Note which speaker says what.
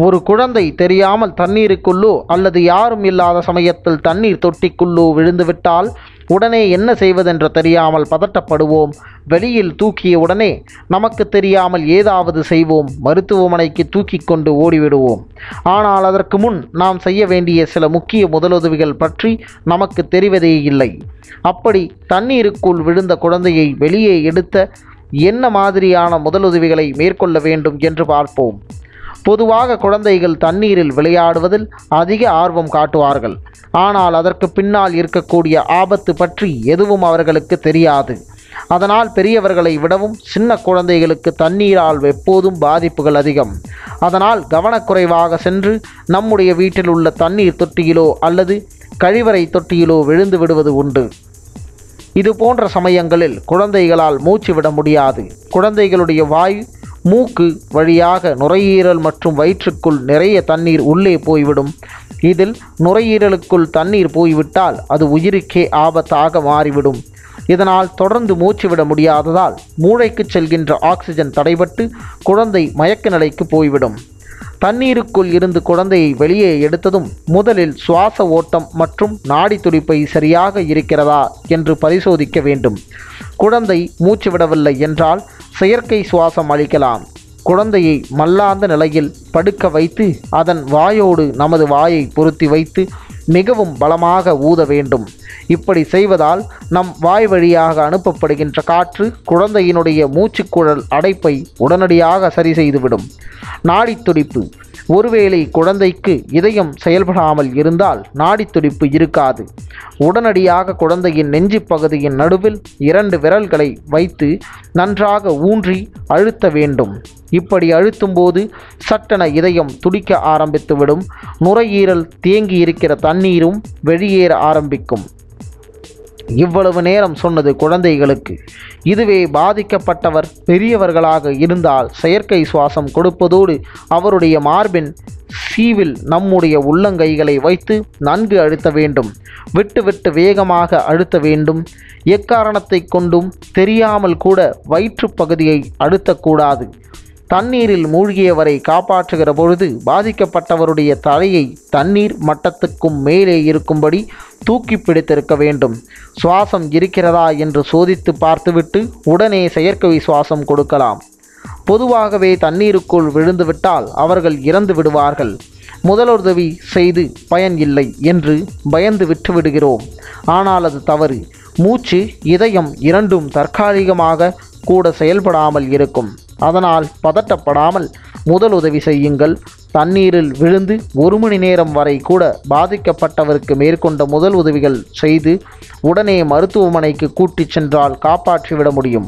Speaker 1: ஒரு குழந்தை தெரியாமல் தண்ணீருக்குள்ளோ அல்லது யாரும் இல்லாத சமயத்தில் தண்ணீர் தொட்டிக்குள்ளோ விழுந்துவிட்டால் உடனே என்ன செய்வதென்று தெரியாமல் பதட்டப்படுவோம். வெளியில் தூக்கிய உடனே நமக்கு தெரியாமல் ஏதாவது செய்வோம். மருத்துவமனைக்கு தூக்கி கொண்டு ஓடிவிடுவோம். ஆனால் அதற்கு முன் நாம் செய்ய வேண்டிய சில முக்கிய முதலுதவிகள் பற்றி நமக்கு தெரிவதே இல்லை. அப்படி தண்ணீருக்குள் விழுந்த குழந்தையை வெளியே எடுத்த என்ன மாதிரியான முதலுதவிகளை மேற்கொள்ள வேண்டும் என்று பார்ப்போம். பொதுவாக குழந்தைகள் தண்ணீரில் விளையாடுவதில் அதிக ஆர்வம் காட்டுவார்கள். ஆனால் அதற்கு பின்னால் இருக்கக்கூடிய ஆபத்து பற்றி எதுவும் அவர்களுக்கு தெரியாது. அதனால் பெரியவர்களை விடவும் சின்ன குழந்தைகளுக்கு தண்ணீரால் எப்போதும் பாதிப்புகள் அதிகம். அதனால் கவனக்குறைவாக சென்று நம்முடைய வீட்டில் உள்ள தண்ணீர் தொட்டியிலோ அல்லது கழிவறை தொட்டியிலோ விழுந்து விடுவது உண்டு. இது போன்ற சமயங்களில் குழந்தைகளால் மூச்சு விட முடியாது. குழந்தைகளுடைய வாய், மூக்கு வழியாக நுரையீரல் மற்றும் வயிற்றுக்குள் நிறைய தண்ணீர் உள்ளே போய்விடும். இதில் நுரையீரலுக்குள் தண்ணீர் போய்விட்டால் அது உயிருக்கே ஆபத்தாக மாறிவிடும். இதனால் தொடர்ந்து மூச்சு விட முடியாததால் மூளைக்கு செல்கின்ற ஆக்சிஜன் தடைபட்டு குழந்தை மயக்க நிலைக்கு போய்விடும். தண்ணீருக்குள் இருந்து குழந்தையை வெளியே எடுத்ததும் முதலில் சுவாச ஓட்டம் மற்றும் நாடி துடிப்பை சரியாக இருக்கிறதா என்று பரிசோதிக்க வேண்டும். குழந்தை மூச்சு விடவில்லை என்றால் செயற்கை சுவாசம் அளிக்கலாம். குழந்தையை மல்லாந்த நிலையில் படுக்க வைத்து அதன் வாயோடு நமது வாயை பொருத்தி வைத்து மிகவும் பலமாக ஊத வேண்டும். இப்படி செய்வதால் நம் வாய் வழியாக அனுப்பப்படுகின்ற காற்று குழந்தையினுடைய மூச்சுக்குழல் அடைப்பை உடனடியாக சரி செய்துவிடும். நாடித்துடிப்பு: ஒருவேளை குழந்தைக்கு இதயம் செயல்படாமல் இருந்தால் நாடித்துடிப்பு இருக்காது. உடனடியாக குழந்தையின் நெஞ்சு பகுதியின் நடுவில் 2 விரல்களை வைத்து நன்றாக ஊன்றி அழுத்த வேண்டும். இப்படி அழுத்தும் போது சட்டென இதயம் துடிக்க ஆரம்பித்துவிடும். நுரையீரல் தேங்கி இருக்கிற தண்ணீரும் வெளியேற ஆரம்பிக்கும். இவ்வளவு நேரம் சொன்னது குழந்தைகளுக்கு. இதுவே பாதிக்கப்பட்டவர் பெரியவர்களாக இருந்தால் செயற்கை சுவாசம் கொடுப்பதோடு அவருடைய மார்பின் சீவில் நம்முடைய உள்ளங்கைகளை வைத்து நன்கு அழுத்த வேண்டும். விட்டு விட்டு வேகமாக அழுத்த வேண்டும். எக்காரணத்தை கொண்டும் தெரியாமல் கூட வயிற்று பகுதியை அழுத்தக்கூடாது. தண்ணீரில் மூழ்கியவரை காப்பாற்றுகிற பொழுது பாதிக்கப்பட்டவருடைய தலையை தண்ணீர் மட்டத்துக்கும் மேலே இருக்கும்படி தூக்கி பிடித்திருக்க வேண்டும். சுவாசம் இருக்கிறதா என்று சோதித்து பார்த்துவிட்டு உடனே செயற்கை சுவாசம் கொடுக்கலாம். பொதுவாகவே தண்ணீருக்குள் விழுந்துவிட்டால் அவர்கள் இறந்து விடுவார்கள். முதலுதவி செய்து பயன் இல்லை என்று பயந்து விட்டுவிடுகிறோம். ஆனால் அது தவறு. மூச்சு, இதயம் இரண்டும் தற்காலிகமாக கூட செயல்படாமல் இருக்கும். அதனால் பதட்டப்படாமல் முதலுதவி செய்யுங்கள். தண்ணீரில் விழுந்து 1 மணி நேரம் வரை கூட பாதிக்கப்பட்டவருக்கு மேற்கொண்ட முதல் உதவிகள் செய்து உடனே மருத்துவமனைக்கு கூட்டிச் சென்றால் காப்பாற்றிவிட முடியும்.